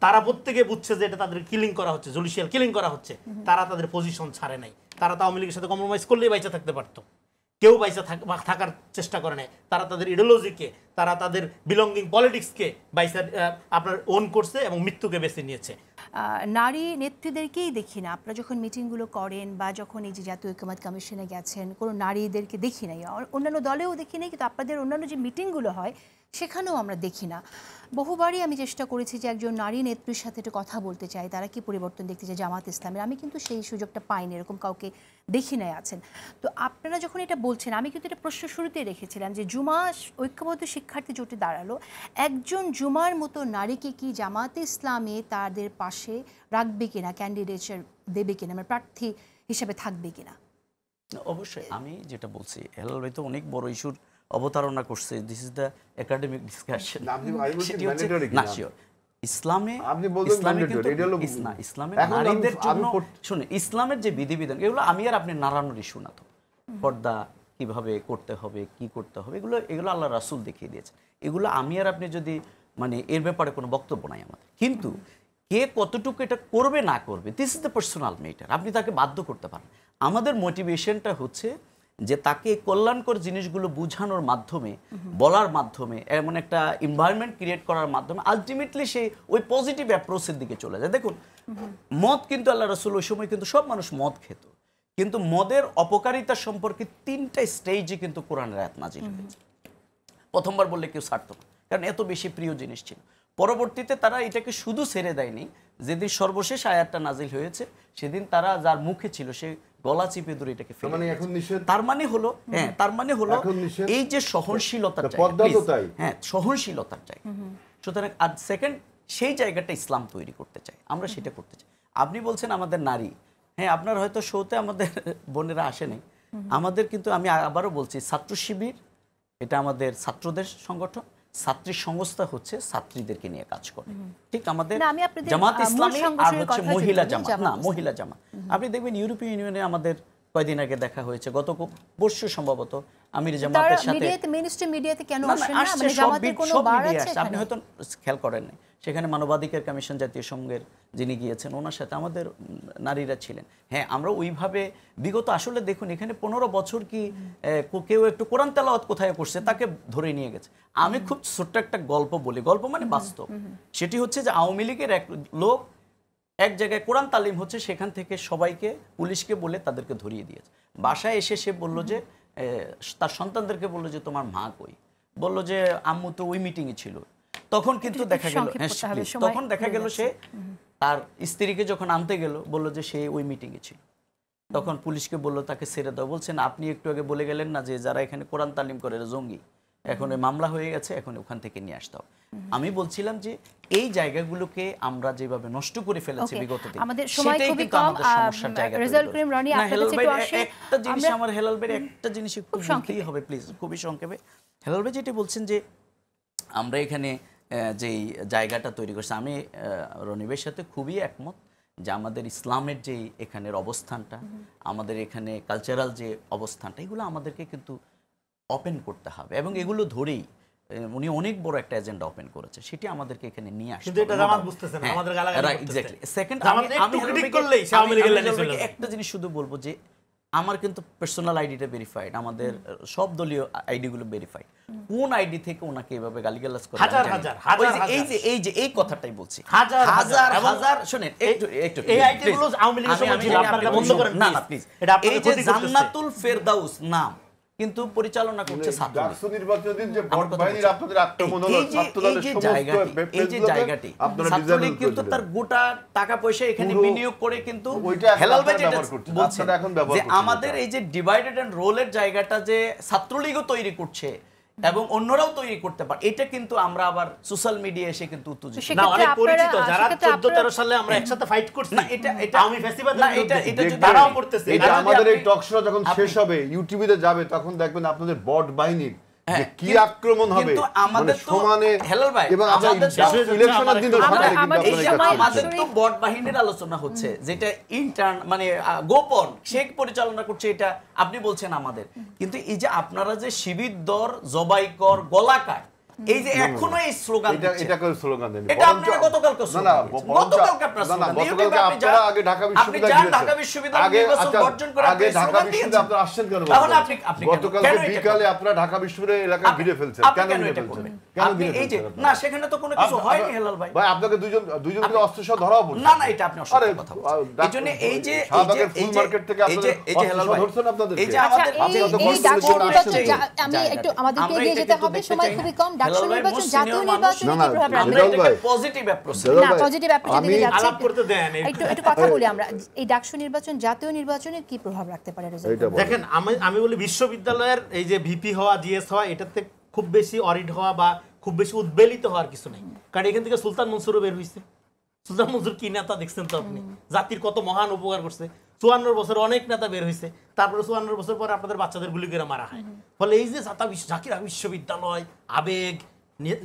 তারা প্রত্যেকে বুঝছে যে এটা তাদের কিলিং করা হচ্ছে, জুডিশিয়াল কিলিং করা হচ্ছে, তারা তাদের পজিশন ছাড়ে নাই। তারা তো আওয়ামী লীগের সাথে কম্প্রোমাইজ করলেই বাইচা থাকতে পারতো, কেউ বাইচা থাকার চেষ্টা করে নাই। তারা তাদের ইডিওলজিকে, তারা তাদের বিলঙ্গিং পলিটিক্সকে বাইচা আপনার ওন করছে এবং মৃত্যুকে বেছে নিয়েছে। নারী নেত্রীদেরকেই দেখি না, আপনারা যখন মিটিংগুলো করেন বা যখন এই যে জাতীয় ঐকমত্য কমিশনে গেছেন, কোনো নারীদেরকে দেখি নাই, অন্যান্য দলেও দেখি নাই, কিন্তু আপনাদের অন্যান্য যে মিটিংগুলো হয় সেখানেও আমরা দেখি না। বহুবারই আমি চেষ্টা করেছি যে একজন নারী নেত্রীর সাথে একটু কথা বলতে চাই, তারা কি পরিবর্তন দেখতে চায় জামাত ইসলামের, আমি কিন্তু সেই সুযোগটা পাইনি, এরকম কাউকে দেখি নাই আছেন। তো আপনারা যখন এটা বলছেন, আমি কিন্তু এটা প্রশ্ন শুরুতেই রেখেছিলাম যে জুমা ঐক্যবদ্ধ শিক্ষার্থী জোটে দাঁড়ালো, একজন জুমার মতো নারীকে কি জামাতে ইসলামে তাদের পাশে রাখবে কিনা, ক্যান্ডিডেটস দেবে কিনা, আমার প্রার্থী হিসেবে থাকবে কিনা? অবশ্যই আমি যেটা বলছি, হেলাল ভাই তো অনেক বড় ইস্যুর অবতারণা করছে। This is the academic discussion. ইসলামে নারীদের জন্য শুনে ইসলামের যে বিধিবিধান, এগুলো আমি আর আপনি নাড়ানোর ইস্যু না। তো পর্দা কিভাবে করতে হবে, কি করতে হবে, এগুলো আল্লাহ রাসূল দেখিয়ে দিয়েছে। এগুলো আমি আর আপনি যদি মানে এর ব্যাপারে কোনো বক্তব্য নাই আমাদের, কিন্তু কে কতটুকু এটা করবে না করবে, this is the personal matter. আপনি তাকে বাধ্য করতে পারেন। আমাদের মোটিভেশনটা হচ্ছে যে তাকে কল্যাণকর জিনিসগুলো বোঝানোর মাধ্যমে, বলার মাধ্যমে, এমন একটা এনভায়রনমেন্ট ক্রিয়েট করার মাধ্যমে আলটিমেটলি সে ওই পজিটিভ অ্যাপ্রোচের দিকে চলে যায়। দেখুন, মদ কিন্তু আল্লাহ রাসূল ওই সময় কিন্তু সব মানুষ মদ খেত, কিন্তু মদের অপকারিতা সম্পর্কে 3টা স্টেজে কিন্তু কোরআনের আয়াত নাজিল হয়েছে। প্রথমবার বললে কেউ ছাড়তো না, কারণ এত বেশি প্রিয় জিনিস ছিল। পরবর্তীতে তারা এটাকে শুধু ছেড়ে দেয়নি, যেদিন সর্বশেষ আয়াতটা নাজিল হয়েছে সেদিন তারা যার মুখে ছিল সে গলা চিপে ধরে এটাকে ফেলে দিয়েছে। তার মানে হলো এই যে সহনশীলতার জায়গা, হ্যাঁ সহনশীলতার জায়গা। সুতরাং আর সেকেন্ড সেই জায়গাটা ইসলাম তৈরি করতে চায়, আমরা সেটা করতে চাই। আপনি বলছেন আমাদের নারী, হ্যাঁ আপনার হয়তো শোতে আমাদের বোনেরা আসে নাই, আমাদের কিন্তু আমি আবারও বলছি, ছাত্র শিবির এটা আমাদের ছাত্রদের সংগঠন, ছাত্রী সংস্থা হচ্ছে ছাত্রীদেরকে নিয়ে কাজ করে, ঠিক আমাদের জামাত ইসলামী আর হচ্ছে মহিলা জামাত, না মহিলা জামাত। আপনি দেখবেন ইউরোপীয় ইউনিয়নে আমাদের কয়দিন আগে দেখা হয়েছে, গত পরশু সম্ভবত আমির জামাতের সাথে আপনি হয়তো খেয়াল করেন নাই, সেখানে মানবাধিকার কমিশন জাতীয় সংঘের যিনি গিয়েছেন ওনার সাথে আমাদের নারীরা ছিলেন। হ্যাঁ আমরা ওইভাবে বিগত আসলে দেখুন এখানে 15 বছর কি কেউ একটু কোরআন তেলাওয়াত কোথায় করছে তাকে ধরে নিয়ে গেছে। আমি খুব ছোট্ট একটা গল্প বলি, গল্প মানে বাস্তব। সেটি হচ্ছে যে আওয়ামী লীগের এক লোক এক জায়গায় কোরআন তালিম হচ্ছে, সেখান থেকে সবাইকে পুলিশকে বলে তাদেরকে ধরিয়ে দিয়েছে। বাসায় এসে সে বললো যে তার সন্তানদেরকে বললো যে তোমার মা কই, বললো যে আম্মু তো ওই মিটিংয়ে ছিল। তখন কিন্তু দেখা গেল সে তার স্ত্রীকে যখন আনতে গেল বললো যে সে ওই মিটিংয়ে ছিল। তখন পুলিশকে বললো তাকে ছেড়ে দাও, বলছেন আপনি একটু আগে বলে গেলেন না যে যারা এখানে কোরআন তালিম করে জঙ্গি, এখন মামলা হয়ে গেছে, এখন ওখান থেকে নিয়ে আসতে হবে। আমি বলছিলাম যে এই জায়গাগুলোকে আমরা যেভাবে নষ্ট করে ফেলেছি বিগত দিনে, সেটাই কিন্তু আমাদের সমস্যার জায়গা। একটা জিনিস আমার হেলাল ভাই একটা জিনিস একটু বলতেই হবে প্লিজ, খুবই সংক্ষেপে। হেলাল ভাই যেটা বলছেন যে আমরা এখানে যেই জায়গাটা তৈরি করছি, আমি রনিবের সাথে খুবই একমত যে আমাদের ইসলামের যে এখানের অবস্থানটা, আমাদের এখানে কালচারাল যে অবস্থানটা, এগুলো আমাদেরকে কিন্তু ওপেন করতে হবে এবং এগুলো ধরেই উনি অনেক বড় একটা এজেন্ডা ওপেন করেছে, সেটি আমাদেরকে এখানে নিয়ে আসতে হবে। কিন্তু এটা জামাত বুঝতেছে না, আমাদের গালাগালি করতেছে। এক্স্যাক্টলি। সেকেন্ড আমি একটা জিনিস শুধু বলবো যে আমার কিন্তু পার্সোনাল আইডিটা ভেরিফাইড, আমাদের সব দলীয় আইডিগুলো ভেরিফাইড। কোন আইডি থেকে ওনাকে এভাবে গালিগালাজ করে এই কথাটাই বলছি, হাজার হাজার শুনেন একটু এই আইডিগুলো আওয়ামী লীগের সময় ছিল, আপনারা বন্ধ করেন না প্লিজ। এটা এই যে জান্নাতুল ফেরদাউস নাম কিন্তু পরিচালনা করছে ছাত্রলীগ। নির্বাচনের যে ভোট বাহিনীর আপনাদের আক্রমণ হলো, ছাত্রদলের সমস্ত এই যে জায়গাটি ছাত্রলীগ কিন্তু তার গোটা টাকা পয়সা এখানে বিনিয়োগ করে কিন্তু হেলাল ভাই যেটা বলছেন যে আমাদের এই যে ডিভাইডেড এন্ড রোলের জায়গাটা যে ছাত্রলীগও তৈরি করছে এবং অন্যরাও তৈরি করতে পারে, এটা কিন্তু আমরা আবার সোশ্যাল মিডিয়া এসে কিন্তু উত্তেজিত না, অনেক পরিচিত যারা 14-13 সালে আমরা একসাথে ফাইট করছি না, এটা আমি ফেস্টিভ্যালে না, এটা যদি তারাও করতেছে। এটা আমাদের এই টক শো যখন শেষ হবে ইউটিউবে যাবে তখন দেখবেন আপনাদের বট বাহিনীর যে কি আক্রমণ হবে, কিন্তু আমাদের সমানে হেলাল ভাই এবং আমাদের ইলেকশনের দিন আমাদের তো বট বাহিনীর আলোচনা হচ্ছে, যেটা ইন্টার্ন মানে গোপন সে পরিচালনা করছে, এটা আপনি বলছেন আমাদের। কিন্তু এই যে আপনারা যে শিবির দর জবাই কর গলাকায় এই যে এখনো এই স্লোগান এটা কোন স্লোগান দেন? এটা আপনারা গতকালকে স্লোগান দিয়েছেন। গতকালকে আপনারা স্লোগান দিয়েছেন। গতকালকে আপনারা আগে ঢাকা বিশ্ববিদ্যালয়ে গিয়েছেন। ঢাকা বিশ্ববিদ্যালয়ে নির্বাচন বর্জন করে আগে আপনি ঢাকা স্লোগান বিশ্ববিদ্যালয়ে দিয়েছেন। আপনারা আসছেন কেন? তাহলে আপনি গতকালকে বিকালে আপনারা ঢাকা বিশ্ববিদ্যালয়ের এলাকা ঘিরে ফেলছেন। কেন ঘিরে ফেলছেন? কেন ঘিরে এই যে ফেলছেন? না সেখানে তো কোনো কিছু হয়নি হেলাল ভাই। ভাই আপনাকে দুজন মিলে অস্ত্র সহ ধরাও পড়ছে। না না এটা আপনি অসত্য কথা বলছেন। এইজন্য এই যে শাহবাগের ফুল মার্কেট থেকে আপনারা এই যে হেলাল ভাই ধরছেন আপনাদের। এই যে আচ্ছা, আমাদের এই ডাকসু নির্বাচন আমি একটু আমাদেরকে এগিয়ে যেতে হবে, সময় খুবই কম। ডাকসু নির্বাচন জাতীয় নির্বাচনে কি প্রভাব রাখবে? পজিটিভ অ্যাপ্রোচ না, পজিটিভ অ্যাপ্রোচ দিকে যাচ্ছে। আলাপ করতে দেন। একটু কথা বলি আমরা, এই ডাকসু নির্বাচন জাতীয় নির্বাচনে কি প্রভাব রাখতে পারে রেজাল্ট? দেখেন আমি বলি বিশ্ববিদ্যালয়ের এই যে ভিপি হওয়া, জিএস হওয়া, এটাতে খুব বেশি অডিট হওয়া বা খুব বেশি উদ্বেলিত হওয়ার কিছু নেই। কারণ এখান থেকে সুলতান মনসুরও বের হয়েছে। সুলতান মনসুর কি নেতা দেখছেন তো আপনি, জাতির কত মহান উপকার করছে। 54 বছর অনেক নেতা বের হয়েছে, তারপরে 54 বছর পরে আপনাদের বাচ্চাদের গুলি করে মারা হয়। ফলে এই যে জাকির বিশ্ববিদ্যালয়, আবেগ,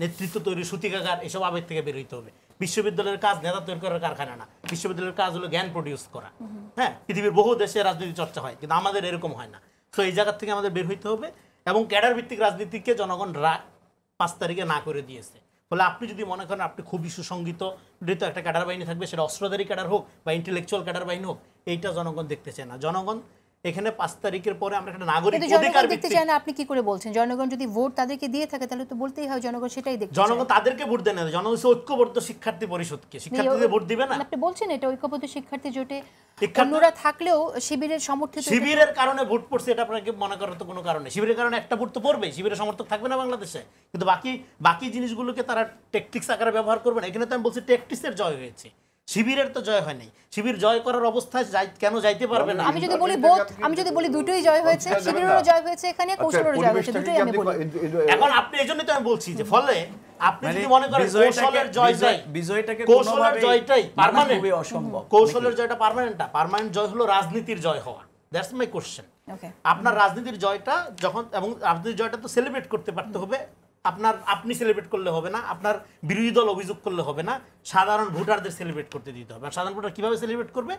নেতৃত্ব তৈরি, সূতিকাগার, এসব আবেগ থেকে বের হইতে হবে। বিশ্ববিদ্যালয়ের কাজ নেতা তৈরি করার কারখানা না, বিশ্ববিদ্যালয়ের কাজ হলো জ্ঞান প্রডিউস করা। হ্যাঁ, পৃথিবীর বহু দেশে রাজনীতি চর্চা হয়, কিন্তু আমাদের এরকম হয় না। তো এই জায়গা থেকে আমাদের বের হইতে হবে, এবং ক্যাডার ভিত্তিক রাজনীতিকে জনগণ 5 তারিখে না করে দিয়েছে। ফলে আপনি যদি মনে করেন আপনি খুবই সুসংগঠিত একটা ক্যাডার বাহিনী থাকবে, সেটা অস্ত্রধারী ক্যাডার হোক বা ইন্টেলেকচুয়াল ক্যাডার বাহিনী হোক, এইটা জনগণ দেখতে চায় না। জনগণ এখানে 5 তারিখের পরে আমরা একটা নাগরিক অধিকার দেখতে চায় না। আপনি কি করে বলছেন? জনগণ যদি ভোট তাদেরকে দিয়ে থাকে তাহলে তো বলতেই হয় জনগণ সেটাই দেখতে চায়। জনগণ তাদেরকে ভোট দেয় না, জনগণ ঐক্যবদ্ধ শিক্ষার্থী পরিষদকে, শিক্ষার্থীদের ভোট দিবে না। আপনি বলছেন এটা ঐক্যবদ্ধ শিক্ষার্থী জোটে অন্যরা থাকলেও শিবিরের সমর্থিত, শিবিরের কারণে ভোট পড়ছে এটা আপনাকে মনে করার তো কোনো কারণ নেই। শিবিরের কারণে একটা ভোট তো পড়বে, শিবিরের সমর্থক থাকবে না বাংলাদেশে, কিন্তু বাকি জিনিসগুলোকে তারা ট্যাকটিক্স আকারে ব্যবহার করবে না। এখানে তো আমি বলছি ট্যাকটিক্সের জয় হয়েছে, শিবিরের তো জয় হয় নাই। শিবির জয় করার অবস্থায় কেন যাইতে পারবে না? আমি যদি বলি দুটোই জয় হয়েছে, শিবিরেরও জয় হয়েছে, এখানে কৌশলেরও জয় হয়েছে, দুটোই আমি বলি। এখন আপনি এইজন্যই তো আমি বলছি যে ফলে আপনি যদি মনে করেন কৌশলের জয় যায়, বিজয়টাকে কৌশলের জয়টাই পার্মানেন্ট, খুবই অসম্ভব। কৌশলের জয়টা পার্মানেন্ট না, পার্মানেন্ট জয় হলো রাজনীতির জয় হওয়া। That's my question. আপনার রাজনীতির জয়টা যখন, এবং রাজনীতির জয়টা তো সেলিব্রেট করতে পারতে হবে। আপনি সেলিব্রেট করলে হবে না, আপনার বিরোধী দল অভিযোগ করলে হবে না, সাধারণ ভোটারদের সেলিব্রেট করতে দিতে হবে। আর সাধারণ ভোটার কিভাবে সেলিব্রেট করবে?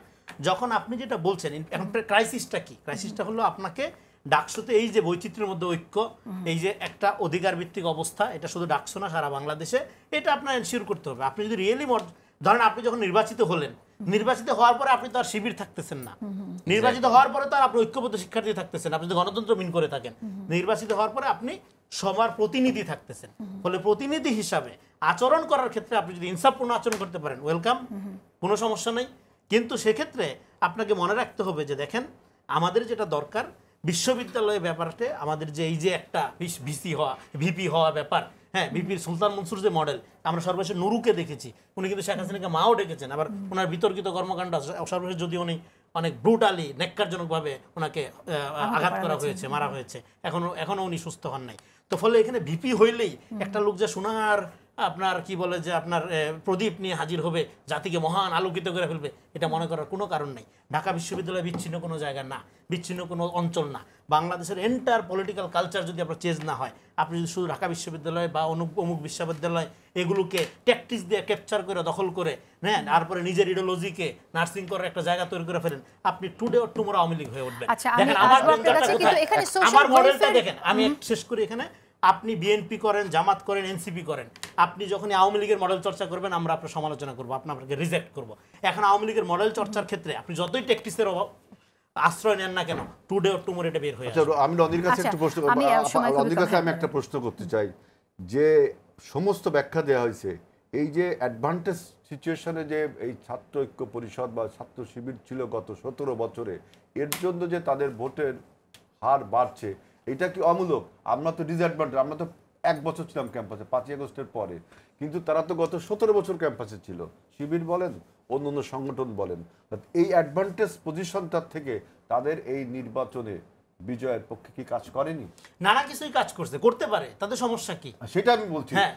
যখন আপনি যেটা বলছেন, এখন ক্রাইসিসটা কি? ক্রাইসিসটা হলো আপনাকে ডাকসুতে এই যে বৈচিত্র্যের মধ্যে ঐক্য, এই যে একটা অধিকার ভিত্তিক অবস্থা, এটা শুধু ডাকসু না, সারা বাংলাদেশে এটা আপনার এনশিওর করতে হবে। আপনি যদি রিয়েলি ধরেন আপনি যখন নির্বাচিত হলেন, নির্বাচিত হওয়ার পরে আপনি তো আর শিবির থাকতেছেন না, নির্বাচিত হওয়ার পরে তো আর আপনি ঐক্যবদ্ধ শিক্ষার্থী থাকতেছেন, আপনি যদি গণতন্ত্র মিন করে থাকেন, নির্বাচিত হওয়ার পরে আপনি সবার প্রতিনিধি থাকতেছেন। ফলে প্রতিনিধি হিসাবে আচরণ করার ক্ষেত্রে আপনি যদি ইনসাফপূর্ণ আচরণ করতে পারেন, ওয়েলকাম, কোনো সমস্যা নেই। কিন্তু সেক্ষেত্রে আপনাকে মনে রাখতে হবে যে দেখেন, আমাদের যেটা দরকার বিশ্ববিদ্যালয়ের ব্যাপারটা, আমাদের যে এই যে একটা ভিপি হওয়া ব্যাপার, হ্যাঁ, ভিপির সুলতান মনসুর যে মডেল, আমরা সর্বশেষ নুরুকে দেখেছি, উনি কিন্তু শেখ হাসিনাকে মাও ডেকেছেন। আবার ওনার বিতর্কিত কর্মকাণ্ড সর্বশেষ যদি উনি অনেক ব্রুটালি, নেক্কারজনকভাবে ওনাকে আঘাত করা হয়েছে, মারা হয়েছে, এখনো উনি সুস্থ হন নাই। তো ফলে এখানে ভিপি হইলেই একটা লোক যে সোনার আপনার কি বলে যে আপনার প্রদীপ নিয়ে হাজির হবে, জাতিকে মহান আলোকিত করে ফেলবে, এটা মনে করার কোনো কারণ নেই। ঢাকা বিশ্ববিদ্যালয় বিচ্ছিন্ন কোনো জায়গা না, বিচ্ছিন্ন কোনো অঞ্চল না। বাংলাদেশের এন্টায়ার পলিটিক্যাল কালচার যদি আপনার চেঞ্জ না হয়, আপনি যদি শুধু ঢাকা বিশ্ববিদ্যালয় বা অমুক বিশ্ববিদ্যালয় এগুলোকে ট্যাকটিক্স দিয়ে ক্যাপচার করে, দখল করে নেন, তারপরে নিজের ইডিওলজিকে নার্সিং করার একটা জায়গা তৈরি করে ফেলেন, আপনি today or tomorrow Awami League হয়ে উঠবেন। দেখেন আমার মডেলটা দেখেন, আমি শেষ করি এখানে। আপনি বিএনপি করেন, জামাত করেন, এনসিপি করেন, আপনি যখন আওয়ামী লীগের মডেল চর্চা করবেন, আমরা আপনার সমালোচনা করবো, আপনাকে রিজেক্ট করবো। এখন আওয়ামী লীগের মডেল চর্চার ক্ষেত্রে আপনি যতই ট্যাকটিক্সের আশ্রয় নেন না কেন, টুডে অর টুমরো এটা বের হয়ে আসবে। আমি রনির কাছে একটা প্রশ্ন, রনির কাছে আমি একটা প্রশ্ন করতে চাই, যে সমস্ত ব্যাখ্যা দেওয়া হয়েছে, এই যে অ্যাডভান্টেজ সিচুয়েশনে যে এই ছাত্র ঐক্য পরিষদ বা ছাত্র শিবির ছিল গত 17 বছরে, এর জন্য যে তাদের ভোটের হার বাড়ছে, এটা কি অমূলক? আমরা তো ডিসঅ্যাডভান্টেজ, আমরা তো 1 বছর ছিলাম ক্যাম্পাসে 5ই আগস্টের পরে, কিন্তু তারা তো গত 17 বছর ক্যাম্পাসে ছিল, শিবির বলেন, অন্য সংগঠন বলেন। এই অ্যাডভান্টেজ পজিশনটার থেকে তাদের এই নির্বাচনে বিজয়ের পক্ষে কি কাজ করেনি? নানা কিছুই কাজ করতে পারে, তাদের সমস্যা কি সেটা আমি বলছি। হ্যাঁ,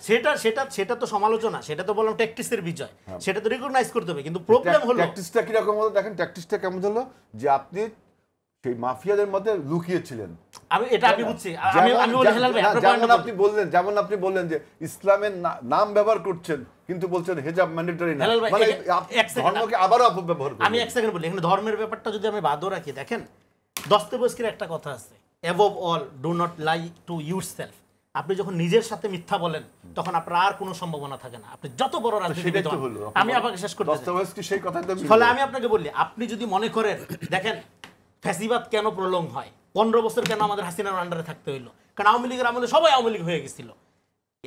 সেটা তো সমালোচনা, সেটা তো বললাম ট্যাকটিক্সের বিজয়, সেটা তো রিকগনাইজ করতে হবে। কিন্তু প্রবলেম হলো ট্যাকটিক্সটা কি রকম হলো? দেখেন ট্যাকটিক্সটা কেমন হলো, যে আপনি সেই মাফিয়াদের মধ্যে লুকিয়েছিলেন। আমি বুঝছি, আমি বলি হেলাল ভাই, যেমন আপনি বললেন যে ইসলামের নাম ব্যবহার করছেন, কিন্তু বলছেন হেজাব ম্যান্ডেটরি না, মানে ধর্মকে আবারও অপব্যবহার করছেন। আমি এক সেকেন্ড বলি, এখানে ধর্মের ব্যাপারটা যদি আমি বাদও রাখি, দেখেন দস্তয়েভস্কির একটা কথা আছে, above all do not lie two yourself. আপনি যখন নিজের সাথে মিথ্যা বলেন তখন আপনার আর কোনো সম্ভাবনা থাকে না, আপনি যত বড় রাজনীতিবিদ সেটাই তো হন। হলো। আমি আপনাকে শেষ করতে চাই। দস্তাবেজ কি সেই কথাটা ফলে আমি আপনাকে বলি, আপনি যদি মনে করেন, দেখেন ফ্যাসিবাদ কেন প্রলং হয়, 15 বছর কেন আমাদের হাসিনার আন্ডারে থাকতে হইলো, কারণ আওয়ামী লীগের আমলে সবাই আওয়ামী লীগ হয়ে গেছিল।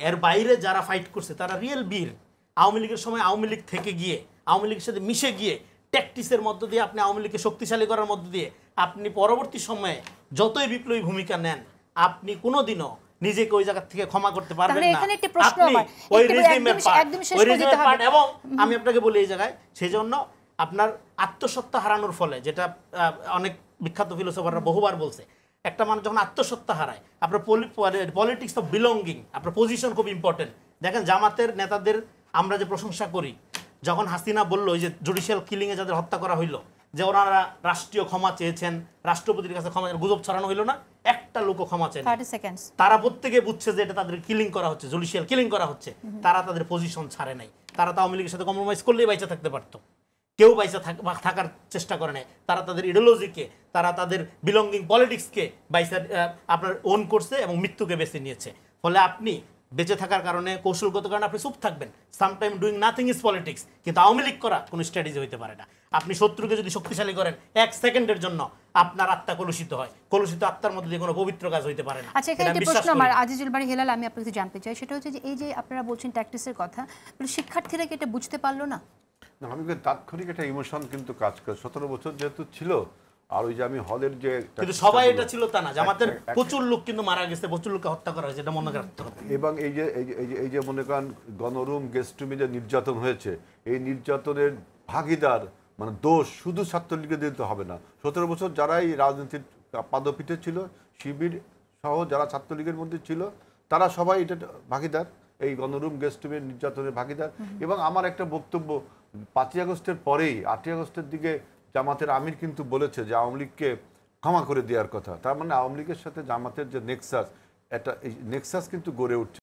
এর বাইরে যারা ফাইট করছে তারা রিয়েল বীর। আওয়ামী লীগের সময় আওয়ামী লীগ থেকে গিয়ে, আওয়ামী লীগের সাথে মিশে গিয়ে, ট্যাকটিসের মধ্য দিয়ে আপনি আওয়ামী লীগকে শক্তিশালী করার মধ্য দিয়ে আপনি পরবর্তী সময়ে যতই বিপ্লবী ভূমিকা নেন, আপনি কোনোদিনও নিজেকে ওই জায়গা থেকে ক্ষমা করতে পারবেন তাহলে না। এখানে একটি প্রশ্ন আপনি আমার, ওই একটু রেজিমের একদম- পার্ট, একদম শেষ ওই করে দিতে রেজিমের হবে। পার্ট। এবং আমি আপনাকে বলি এই জায়গায়, সেই জন্য আপনার আত্মসত্তা হারানোর ফলে, যেটা অনেক বিখ্যাত ফিলোসফাররা বহুবার বলছে, একটা মানুষ যখন আত্মসত্তা হারায়, আপনার পলিটিক্স অফ বিলঙ্গিং, আপনার পজিশন খুব ইম্পর্টেন্ট। দেখেন জামাতের নেতাদের আমরা যে প্রশংসা করি, যখন হাসিনা বলল যে জুডিশিয়াল কিলিংয়ে যাদের হত্যা করা হইলো, যে ওনারা রাষ্ট্রীয় ক্ষমা চেয়েছেন, রাষ্ট্রপতির কাছে ক্ষমা, গুজব ছড়ানো হইলো না, একটা লোকও ক্ষমা চায় 30 সেকেন্ডস। তারা প্রত্যেকে বুঝছে যে এটা তাদের কিলিং করা হচ্ছে, জুডিশিয়াল কিলিং করা হচ্ছে। তারা তাদের পজিশন ছাড়ে নাই। তারা তো আওয়ামী লীগের সাথে কম্প্রোমাইজ করলেই বাইচা থাকতে পারতো। কেউ বাইচা থাকার চেষ্টা করে নাই। তারা তাদের ইডিওলজিকে, তারা তাদের বিলঙ্গিং পলিটিক্সকে বাইচা আপনার ওন করছে এবং মৃত্যুকে বেছে নিয়েছে। ফলে আপনি বেঁচে থাকার কারণে, কৌশলগত কারণে আপনি চুপ থাকবেন। Sometime doing nothing is politics. কিন্তু আওয়ামী লীগ করা কোনো স্ট্র্যাটেজি হইতে পারে না। আপনি শত্রুকে যদি শক্তিশালী করেন 1 সেকেন্ডের জন্য, আপনার আত্মা কলুষিত হয়। কলুষিত আত্মার মধ্যে দিয়ে কোনো পবিত্র কাজ হইতে পারে না। আচ্ছা, এখানে এটা একটা আমি বিশ্বাস প্রশ্ন করি। আমার, আজিজুল বাড়ি হেলাল, আমি আপনাকে জানতে চাই, সেটা হচ্ছে যে এই যে আপনারা বলছেন ট্যাকটিসের কথা, শিক্ষার্থীরা কি এটা বুঝতে পারলো না? না, আমি কিন্তু তাৎক্ষণিক একটা ইমোশন কিন্তু কাজ করে। 17 বছর যেহেতু ছিল, আর ওই যে আমি হলের যে কিন্তু সবাই এটা ছিল তা না। জামাতের প্রচুর লোক কিন্তু মারা গেছে, প্রচুর লোককে হত্যা করা হয়েছে, এটা মনে রাখতে হবে। এবং এই যে মনে করেন গণরুম গেস্ট রুমে যে নির্যাতন হয়েছে, এই নির্যাতনের ভাগিদার মানে দোষ শুধু ছাত্রলীগের দিতে হবে না। 17 বছর যারা এই রাজনীতির পাদপীঠে ছিল, শিবির সহ যারা ছাত্রলীগের মধ্যে ছিল, তারা সবাই এটা ভাগিদার, এই গণরুম গেস্ট রুমের নির্যাতনের ভাগিদার। এবং আমার একটা বক্তব্য, 5ই আগস্টের পরেই 8ই আগস্টের দিকে জামাতের আমির কিন্তু বলেছে যে আওয়ামী লীগকে ক্ষমা করে দেওয়ার কথা। তার মানে আওয়ামী লীগের সাথে জামাতের যে নেক্সাস, একটা এই নেক্সাস কিন্তু গড়ে উঠছে।